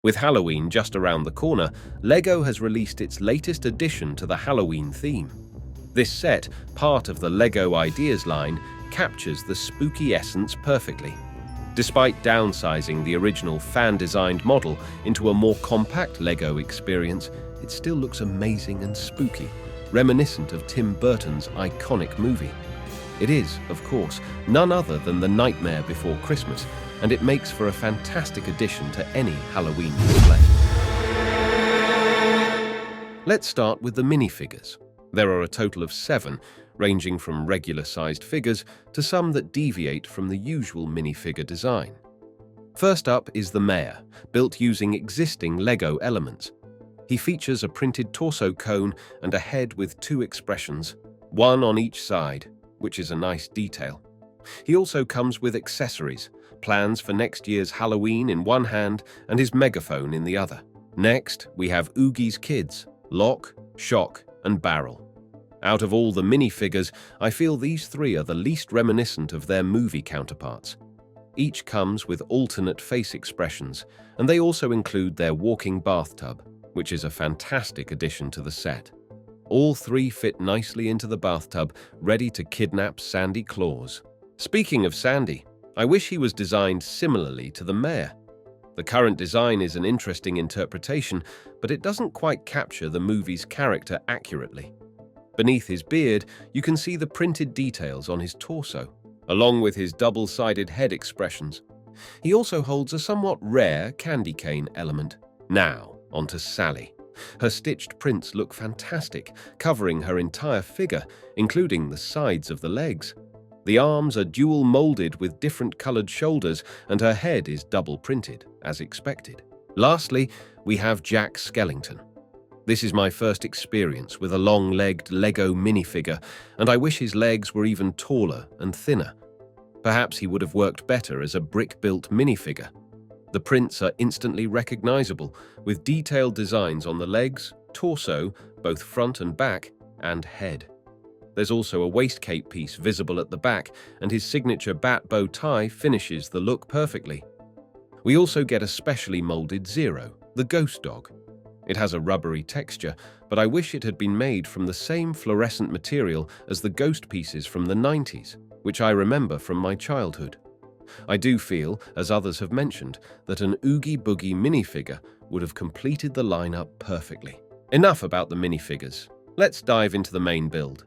With Halloween just around the corner, LEGO has released its latest addition to the Halloween theme. This set, part of the LEGO Ideas line, captures the spooky essence perfectly. Despite downsizing the original fan-designed model into a more compact LEGO experience, it still looks amazing and spooky, reminiscent of Tim Burton's iconic movie. It is, of course, none other than The Nightmare Before Christmas, and it makes for a fantastic addition to any Halloween display. Let's start with the minifigures. There are a total of 7, ranging from regular-sized figures to some that deviate from the usual minifigure design. First up is the Mayor, built using existing LEGO elements. He features a printed torso cone and a head with 2 expressions, one on each side, which is a nice detail. He also comes with accessories, plans for next year's Halloween in one hand and his megaphone in the other. Next, we have Oogie's kids, Lock, Shock, and Barrel. Out of all the minifigures, I feel these 3 are the least reminiscent of their movie counterparts. Each comes with alternate face expressions, and they also include their walking bathtub, which is a fantastic addition to the set. All 3 fit nicely into the bathtub, ready to kidnap Sandy Claus. Speaking of Sandy, I wish he was designed similarly to the Mayor. The current design is an interesting interpretation, but it doesn't quite capture the movie's character accurately. Beneath his beard, you can see the printed details on his torso, along with his double-sided head expressions. He also holds a somewhat rare candy cane element. Now, onto Sally. Her stitched prints look fantastic, covering her entire figure, including the sides of the legs. The arms are dual-molded with different colored shoulders, and her head is double-printed, as expected. Lastly, we have Jack Skellington. This is my first experience with a long-legged LEGO minifigure, and I wish his legs were even taller and thinner. Perhaps he would have worked better as a brick-built minifigure. The prints are instantly recognizable, with detailed designs on the legs, torso, both front and back, and head. There's also a waistcape piece visible at the back, and his signature bat bow tie finishes the look perfectly. We also get a specially molded Zero, the ghost dog. It has a rubbery texture, but I wish it had been made from the same fluorescent material as the ghost pieces from the 90s, which I remember from my childhood. I do feel, as others have mentioned, that an Oogie Boogie minifigure would have completed the lineup perfectly. Enough about the minifigures. Let's dive into the main build.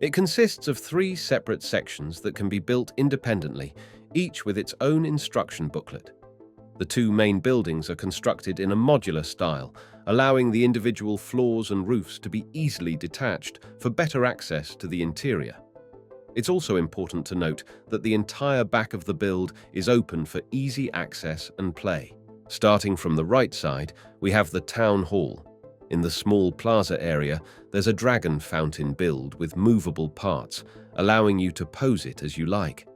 It consists of 3 separate sections that can be built independently, each with its own instruction booklet. The 2 main buildings are constructed in a modular style, allowing the individual floors and roofs to be easily detached for better access to the interior. It's also important to note that the entire back of the build is open for easy access and play. Starting from the right side, we have the Town Hall. In the small plaza area, there's a dragon fountain build with movable parts, allowing you to pose it as you like.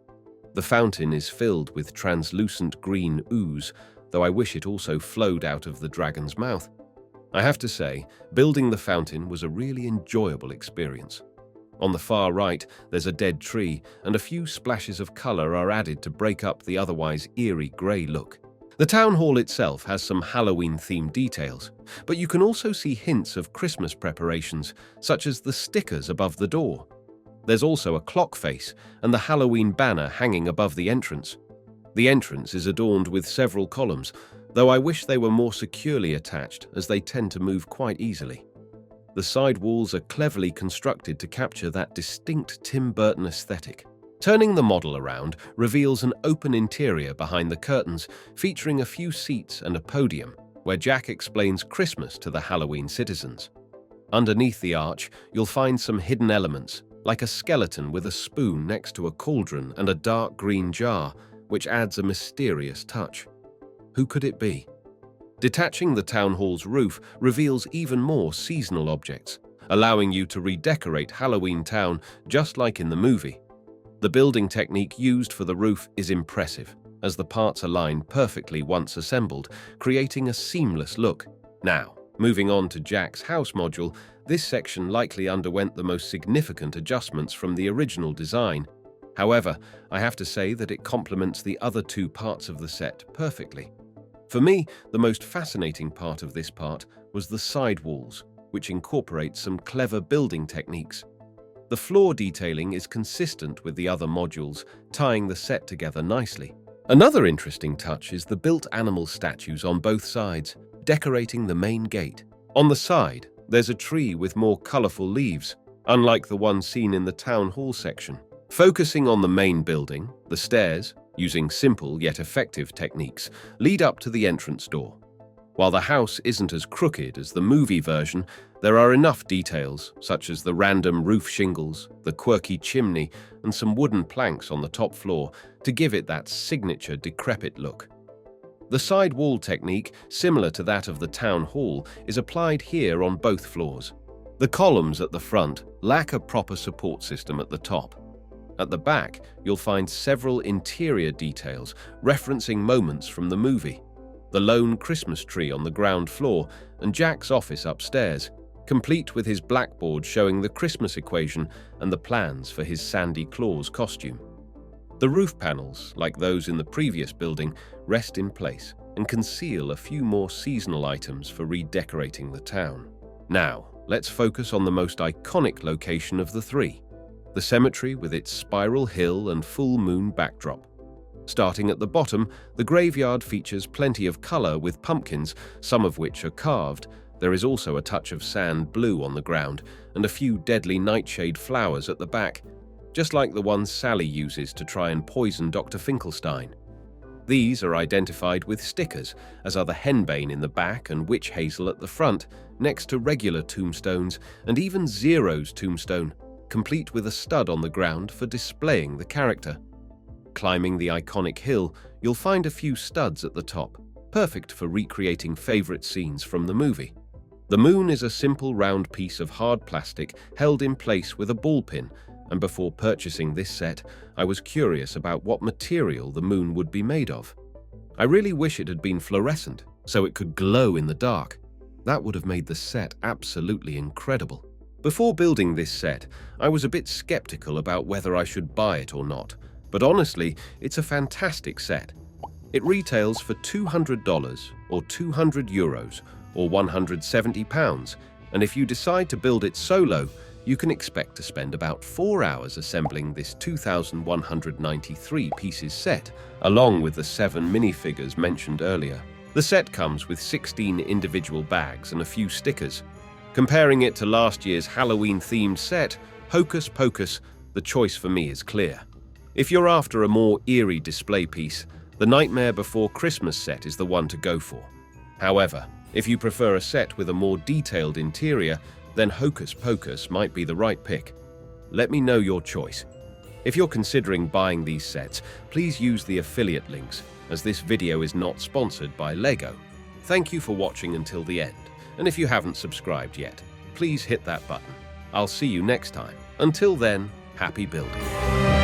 The fountain is filled with translucent green ooze, though I wish it also flowed out of the dragon's mouth. I have to say, building the fountain was a really enjoyable experience. On the far right, there's a dead tree, and a few splashes of color are added to break up the otherwise eerie grey look. The town hall itself has some Halloween-themed details, but you can also see hints of Christmas preparations, such as the stickers above the door. There's also a clock face and the Halloween banner hanging above the entrance. The entrance is adorned with several columns, though I wish they were more securely attached, as they tend to move quite easily. The side walls are cleverly constructed to capture that distinct Tim Burton aesthetic. Turning the model around reveals an open interior behind the curtains, featuring a few seats and a podium, where Jack explains Christmas to the Halloween citizens. Underneath the arch, you'll find some hidden elements, like a skeleton with a spoon next to a cauldron and a dark green jar, which adds a mysterious touch. Who could it be? Detaching the town hall's roof reveals even more seasonal objects, allowing you to redecorate Halloween Town just like in the movie. The building technique used for the roof is impressive, as the parts align perfectly once assembled, creating a seamless look. Now, moving on to Jack's house module, this section likely underwent the most significant adjustments from the original design. However, I have to say that it complements the other 2 parts of the set perfectly. For me, the most fascinating part of this part was the side walls, which incorporate some clever building techniques. The floor detailing is consistent with the other modules, tying the set together nicely. Another interesting touch is the built animal statues on both sides, decorating the main gate. On the side, there's a tree with more colorful leaves, unlike the one seen in the town hall section. Focusing on the main building, the stairs, using simple yet effective techniques, lead up to the entrance door. While the house isn't as crooked as the movie version, there are enough details, such as the random roof shingles, the quirky chimney, and some wooden planks on the top floor, to give it that signature decrepit look. The side wall technique, similar to that of the town hall, is applied here on both floors. The columns at the front lack a proper support system at the top. At the back, you'll find several interior details referencing moments from the movie. The lone Christmas tree on the ground floor and Jack's office upstairs, complete with his blackboard showing the Christmas equation and the plans for his Sandy Claus costume. The roof panels, like those in the previous building, rest in place and conceal a few more seasonal items for redecorating the town. Now, let's focus on the most iconic location of the three, the cemetery with its spiral hill and full moon backdrop. Starting at the bottom, the graveyard features plenty of color with pumpkins, some of which are carved. There is also a touch of sand blue on the ground and a few deadly nightshade flowers at the back, just like the ones Sally uses to try and poison Dr. Finkelstein. These are identified with stickers, as are the henbane in the back and witch hazel at the front, next to regular tombstones and even Zero's tombstone, complete with a stud on the ground for displaying the character. Climbing the iconic hill, you'll find a few studs at the top, perfect for recreating favorite scenes from the movie. The moon is a simple round piece of hard plastic held in place with a ball pin, and before purchasing this set, I was curious about what material the moon would be made of. I really wish it had been fluorescent, so it could glow in the dark. That would have made the set absolutely incredible. Before building this set, I was a bit skeptical about whether I should buy it or not. But honestly, it's a fantastic set. It retails for $200 or €200 or £170, and if you decide to build it solo, you can expect to spend about 4 hours assembling this 2,193 pieces set, along with the 7 minifigures mentioned earlier. The set comes with 16 individual bags and a few stickers. Comparing it to last year's Halloween-themed set, Hocus Pocus, the choice for me is clear. If you're after a more eerie display piece, the Nightmare Before Christmas set is the one to go for. However, if you prefer a set with a more detailed interior, then Hocus Pocus might be the right pick. Let me know your choice. If you're considering buying these sets, please use the affiliate links, as this video is not sponsored by LEGO. Thank you for watching until the end, and if you haven't subscribed yet, please hit that button. I'll see you next time. Until then, happy building.